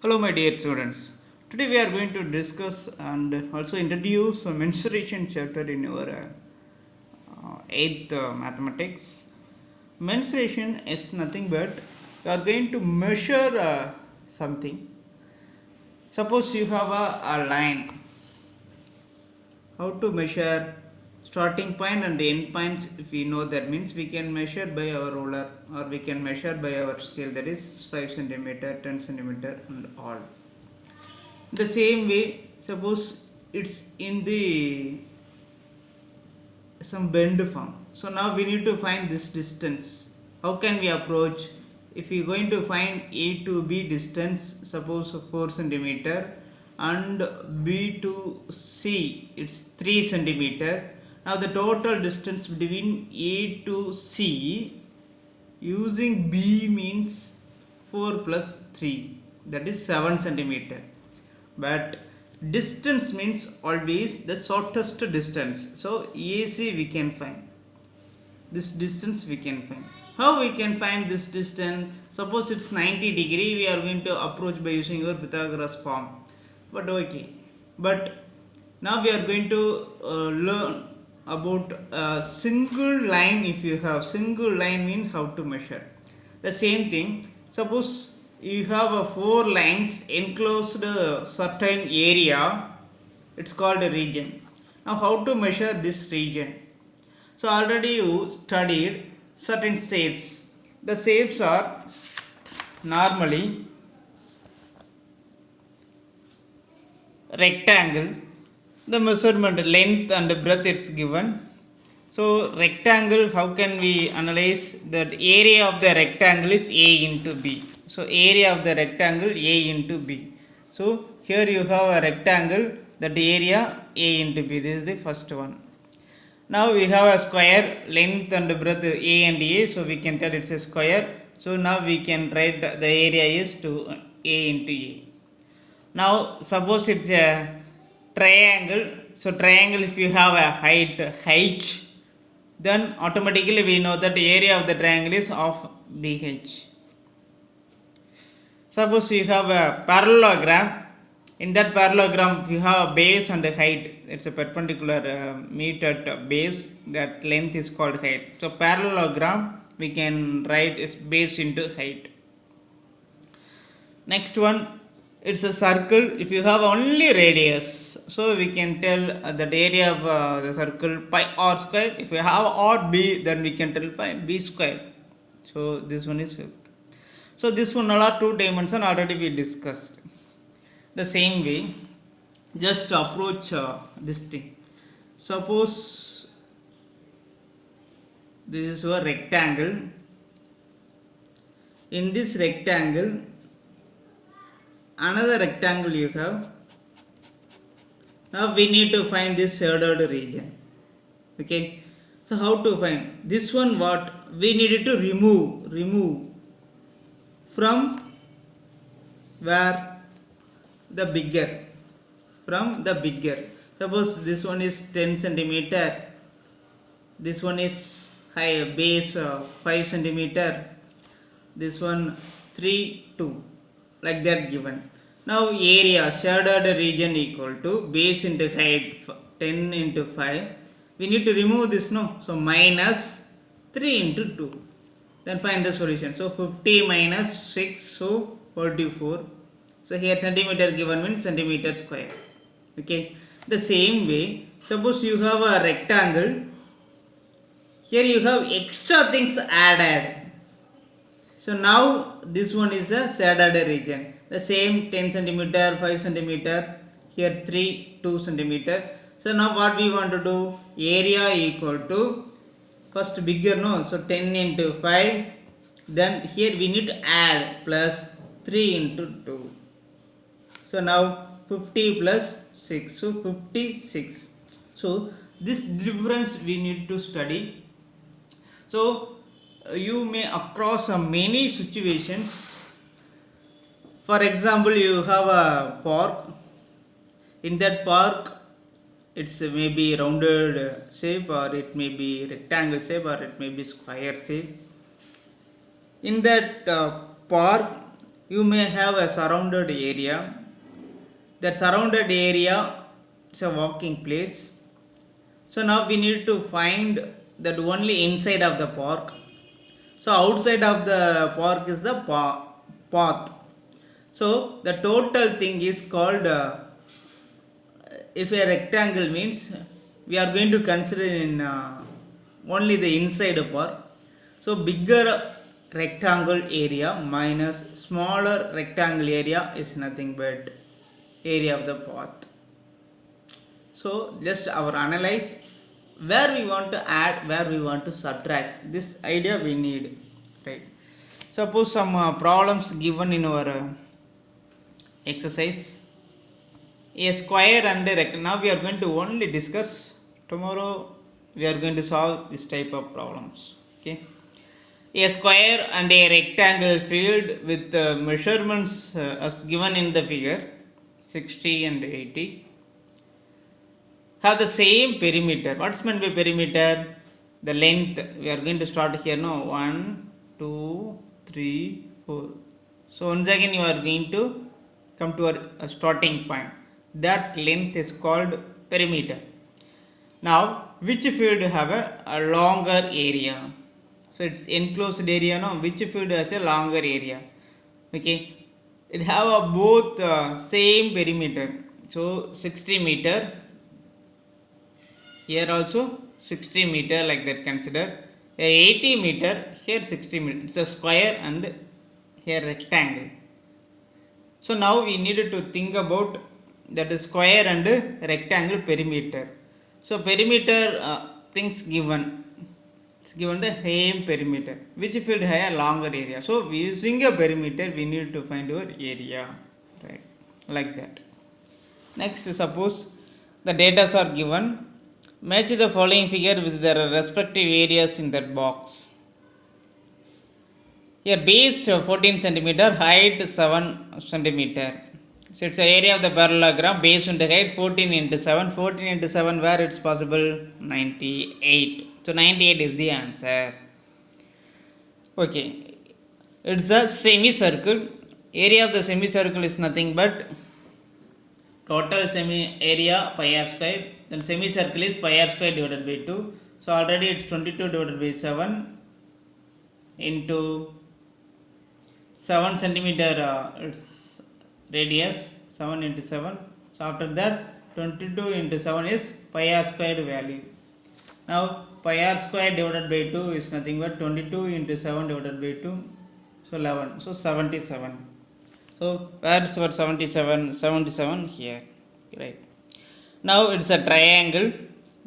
Hello, my dear students. Today we are going to discuss and also introduce a mensuration chapter in your 8th mathematics. Mensuration is nothing but you are going to measure something. Suppose you have a line. How to measure starting point and end points? If we know that means we can measure by our ruler or we can measure by our scale, that is 5 centimeter, 10 centimeter and all. The same way, suppose it's in the some bend form. So now we need to find this distance. How can we approach? If we are going to find A to B distance, suppose 4 centimeter, and B to C it's 3 centimeter. Now the total distance between A to C using B means 4 plus 3, that is 7 centimeter. But distance means always the shortest distance. So AC we can find. This distance we can find. How we can find this distance? Suppose it's 90 degree, we are going to approach by using your Pythagoras form. But okay. But now we are going to learn about a single line. If you have single line means how to measure. The same thing. Suppose you have a 4 lines enclosed a certain area, it's called a region. Now how to measure this region? So already you studied certain shapes. The shapes are normally rectangle. The measurement length and breadth is given. So rectangle, how can we analyze that? Area of the rectangle is A into B. So area of the rectangle A into B. So here you have a rectangle, that area A into B. This is the first one. Now we have a square, length and breadth A and A. So we can tell it's a square. So now we can write the area is to A into A. Now suppose it's a triangle. So triangle, if you have a height H, then automatically we know that the area of the triangle is of BH. Suppose you have a parallelogram. In that parallelogram you have a base and a height. It's a perpendicular meet at base. That length is called height. So parallelogram we can write is base into height. Next one, it's a circle. If you have only radius, so we can tell that area of the circle pi r square. If we have r b, then we can tell pi b square. So this one is fifth. So this one all are 2 dimension already we discussed. The same way, just approach this thing. Suppose this is a rectangle. In this rectangle, another rectangle you have. Now we need to find this shaded region. Okay. So how to find this one? What we needed to remove from where? The bigger. From the bigger. Suppose this one is 10 centimeter. This one is high base 5 centimeter. This one 3, 2. Like that given. Now area shaded region equal to base into height 10 into 5. We need to remove this, no? So minus 3 into 2. Then find the solution. So 50 minus 6, so 44. So here centimeter given means centimeter square. Okay. The same way, suppose you have a rectangle. Here you have extra things added. So now this one is a shaded region. The same 10 centimeter, 5 centimeter, here 3, 2 centimeter. So now what we want to do? Area equal to, first bigger, no? So 10 into 5. Then here we need to add plus 3 into 2. So now 50 plus 6. So 56. So this difference we need to study. So you may across many situations. For example, you have a park. In that park, it's maybe rounded shape, or it may be rectangle shape, or it may be square shape. In that park, you may have a surrounded area. That surrounded area is a walking place. So now we need to find that only inside of the park. So outside of the park is the path. So the total thing is called, if a rectangle means we are going to consider in only the inside part. So bigger rectangle area minus smaller rectangle area is nothing but area of the path. So just our analyze where we want to add, where we want to subtract. This idea we need, right? Suppose some problems given in our exercise. A square and a rectangle. Now we are going to only discuss. Tomorrow we are going to solve this type of problems. Okay. A square and a rectangle filled with measurements as given in the figure 60 and 80 have the same perimeter. What's meant by perimeter? The length. We are going to start here. No, 1, 2, 3, 4. So once again you are going to come to a starting point. That length is called perimeter. Now which field have a longer area? So it's enclosed area. No, which field has a longer area? Okay, it have a both same perimeter. So 60 meter, here also 60 meter, like that consider. 80 meter, here 60 meter. It's a square and here rectangle. So now we needed to think about that is square and rectangle perimeter. So perimeter things given, it's given the same perimeter. Which field has a longer area? So using a perimeter we need to find our area, right? Like that. Next, suppose the data are given. Match the following figure with their respective areas in that box. Here base 14 centimeter, height 7 centimeter. So it's the area of the parallelogram, base into height 14 into 7. 14 into 7, where it's possible? 98. So 98 is the answer. Okay. It's a semicircle. Area of the semicircle is nothing but total semi area pi r square. Then semicircle is pi r square divided by 2. So already it's 22 divided by 7 into 7 centimeter. It's radius 7 into 7. So after that 22 into 7 is pi r squared value. Now pi r squared divided by 2 is nothing but 22 into 7 divided by 2. So 11. So 77. So where's our 77? 77 here, right? Now it's a triangle.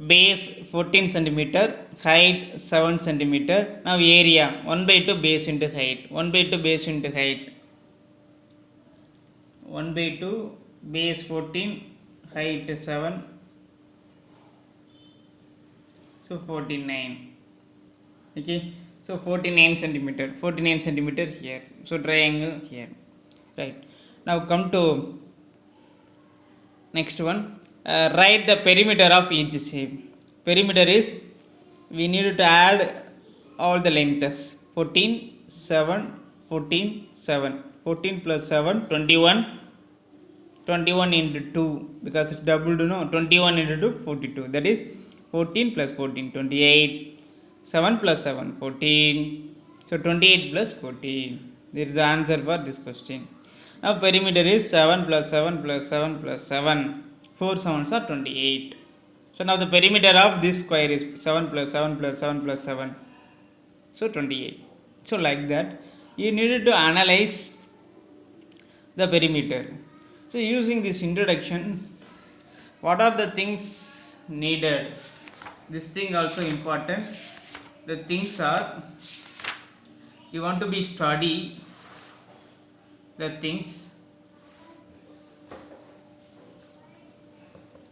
Base 14 centimeter, height 7 centimeter. Now area 1 by 2 base into height. 1 by 2 base into height. 1 by 2 base 14, height 7. So 49. Okay. So 49 centimeter. 49 centimeter here. So triangle here. Right. Now come to next one. Write the perimeter of each shape. Perimeter is, we need to add all the lengths. 14, 7, 14, 7. 14 plus 7, 21. 21 into 2, because it's doubled, no? 21 into 2, 42. That is 14 plus 14, 28. 7 plus 7, 14. So 28 plus 14. There is the answer for this question. Now perimeter is 7 plus 7 plus 7 plus 7. 4 sevens are 28. So now the perimeter of this square is 7 plus 7 plus 7 plus 7. So 28. So like that, you needed to analyze the perimeter. So using this introduction, what are the things needed? This thing also important. The things are, you want to be study the things.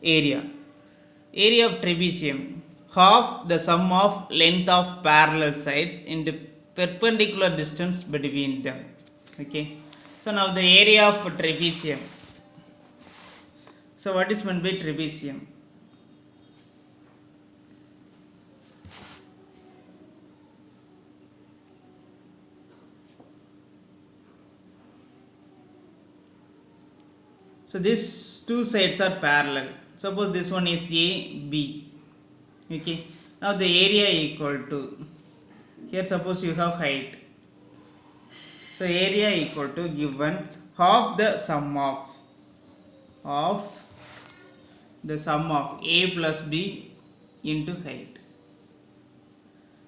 Area of trapezium, half the sum of length of parallel sides into perpendicular distance between them. Okay. So now the area of trapezium. So what is meant by trapezium? So these two sides are parallel. Suppose this one is A, B. Okay. Now the area equal to, here suppose you have height. So area equal to given half the sum of the sum of A plus B into height.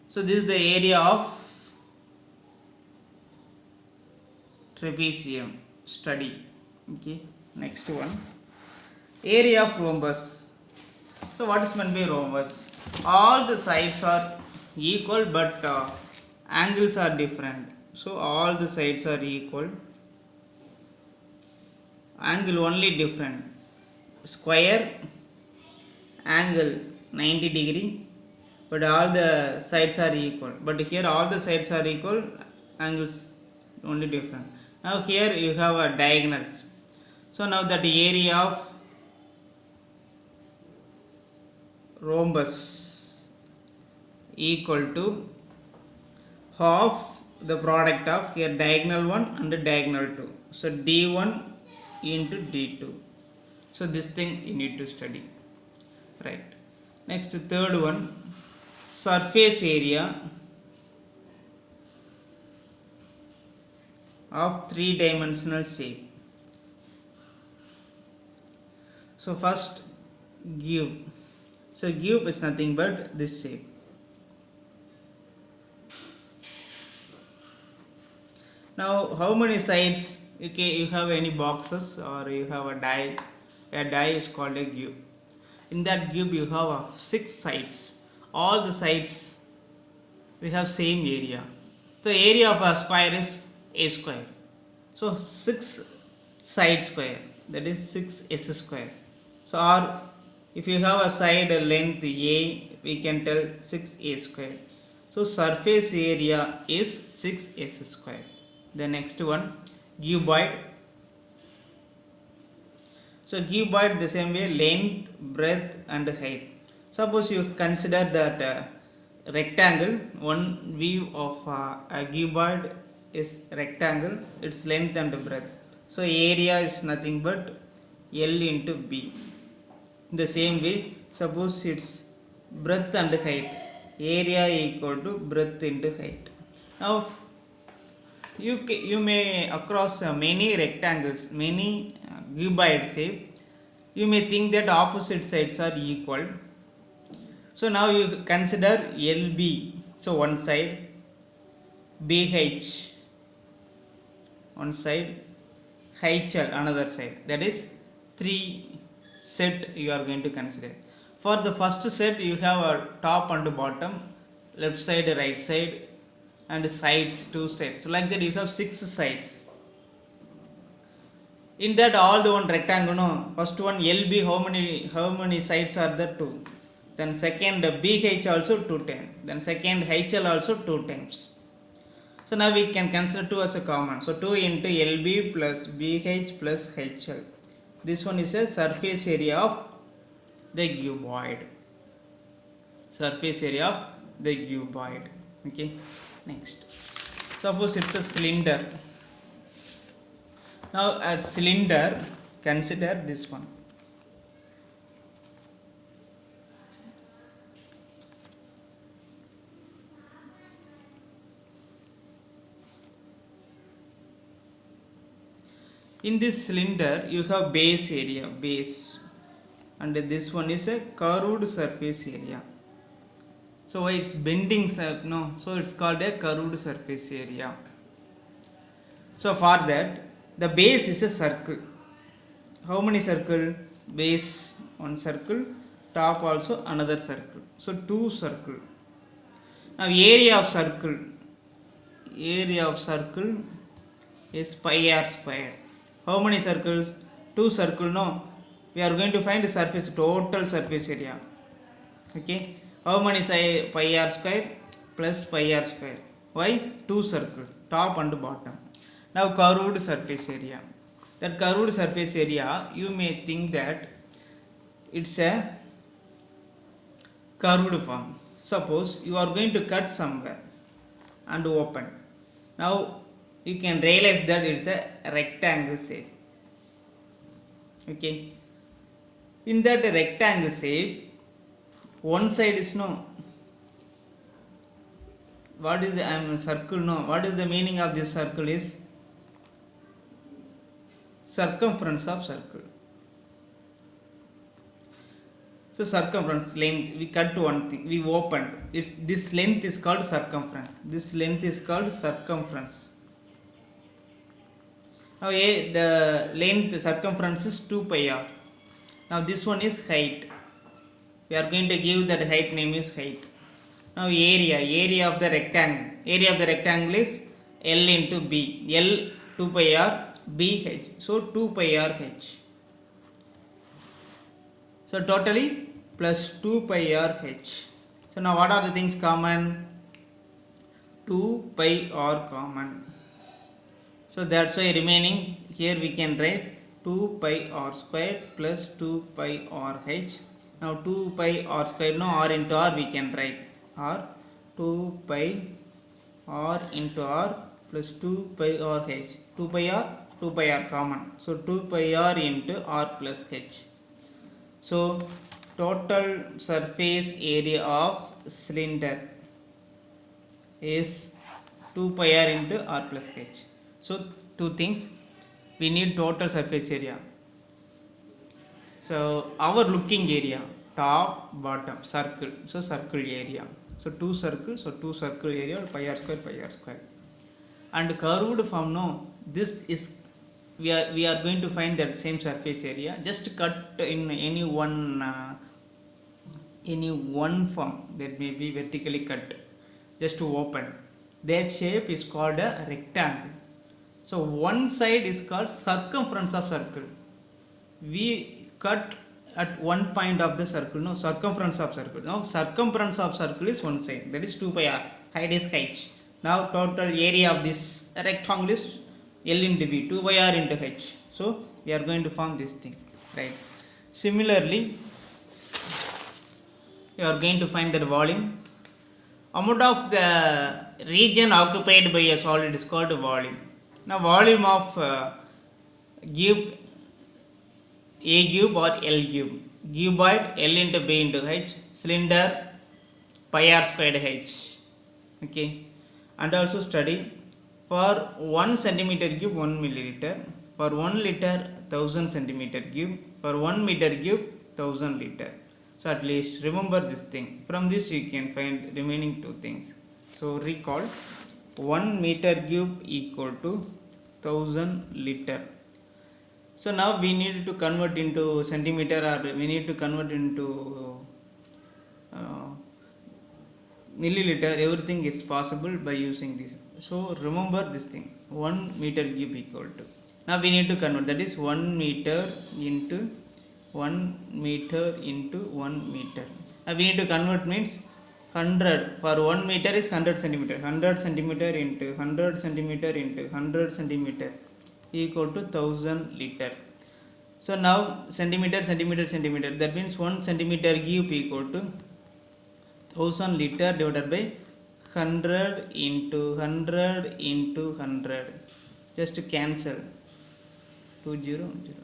So this is the area of trapezium study. Okay. Next one, area of rhombus. So what is meant by rhombus? All the sides are equal but angles are different. So all the sides are equal, angle only different. Square angle 90 degree, but all the sides are equal. But here all the sides are equal, angles only different. Now here you have a diagonal. So now that area of rhombus equal to half the product of here diagonal 1 and diagonal 2. So d1 into d2. So this thing you need to study, right? Next, third one, surface area of three-dimensional shape. So first cube. So cube is nothing but this shape. Now how many sides? Okay, you have any boxes or you have a die. A die is called a cube. In that cube you have 6 sides. All the sides we have same area. The area of a square is a square. So 6 side square, that is 6s square. So or if you have a side length a, we can tell 6a square. So surface area is 6s square. The next one, cuboid. So cuboid the same way, length, breadth and height. Suppose you consider that rectangle, one view of a cuboid is rectangle, its length and breadth. So area is nothing but L into B. The same way, suppose its breadth and height, area equal to breadth into height. Now you may across many rectangles, many cuboid shape, you may think that opposite sides are equal. So now you consider LB, so one side, BH one side, HL another side, that is 3 set you are going to consider. For the first set you have a top and bottom, left side, right side and sides, 2 sides. So like that you have 6 sides. In that all the one rectangle, no, first one LB, how many sides are there? 2. Then second BH also 2 times. Then second HL also 2 times. So now we can consider 2 as a common. So 2 into LB plus BH plus HL. This one is a surface area of the cuboid. Surface area of the cuboid. Okay. Next. Suppose it's a cylinder. Now a cylinder, consider this one. In this cylinder you have base area, base, and this one is a curved surface area. So why it's bending, no, so it's called a curved surface area. So for that the base is a circle. How many circle? Base one circle, top also another circle. So 2 circle. Now area of circle is pi r square. How many circles? 2 circle, no. We are going to find the surface, total surface area. Okay. How many pi r square plus pi r square? Why? 2 circle, top and bottom. Now curved surface area. That curved surface area, you may think that it's a curved form. Suppose you are going to cut somewhere and open. Now you can realize that it's a rectangle shape. Okay, in that rectangle shape, one side is no, what is the circle, no, what is the meaning of this circle is circumference of circle. So circumference, length, we cut one thing, we opened, it's this length is called circumference, this length is called circumference. Now the length circumference is 2 pi r. Now this one is height, we are going to give that height name is height. Now area of the rectangle is L into B, L 2 pi r, B h, so 2 pi r h. So totally plus 2 pi r h. So now what are the things common? 2 pi r common. So that's why remaining here we can write 2 pi r square plus 2 pi r h. Now 2 pi r square, no, r into r we can write r, 2 pi r into r plus 2 pi r h. 2 pi r common. So 2 pi r into r plus h. So total surface area of cylinder is 2 pi r into r plus h. So two things, we need total surface area. So our looking area, top, bottom, circle, so circle area. So two circles, so two circle area, pi r square. And curved form, no, this is, we are going to find that same surface area, just cut in any one form, that may be vertically cut, just to open. That shape is called a rectangle. So one side is called circumference of circle. We cut at one point of the circle, no, circumference of circle. Now circumference of circle is one side, that is 2 pi r, height is h. Now total area of this rectangle is L into B, 2 pi r into h. So we are going to form this thing, right? Similarly, you are going to find the volume. Amount of the region occupied by a solid is called volume. Now volume of cube, A cube or L cube, cuboid L into B into h, cylinder pi r squared h. Okay, and also study for 1 centimeter cube 1 milliliter, for 1 liter 1000 centimeter cube, for 1 meter cube 1000 liter. So at least remember this thing. From this you can find remaining two things. So recall, 1 meter cube equal to 1000 liter. So now we need to convert into centimeter, or we need to convert into milliliter. Everything is possible by using this. So remember this thing, 1 meter cube equal to, now we need to convert, that is 1 meter into 1 meter into 1 meter. Now we need to convert means 100, for 1 meter is 100 centimeter, 100 centimeter into 100 centimeter into 100 centimeter equal to 1000 liter. So now centimeter, that means 1 centimeter cube equal to 1000 liter divided by 100 into 100 into 100, just to cancel 200.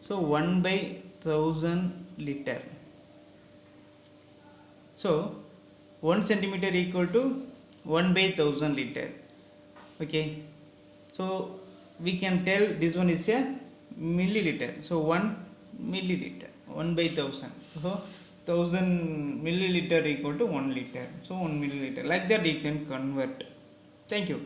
So 1 by 1000 liter. So 1 centimeter equal to 1 by 1000 liter. Okay, so we can tell this one is a milliliter. So 1 milliliter, 1 by 1000. So 1000 milliliter equal to 1 liter. So 1 milliliter, like that you can convert. Thank you.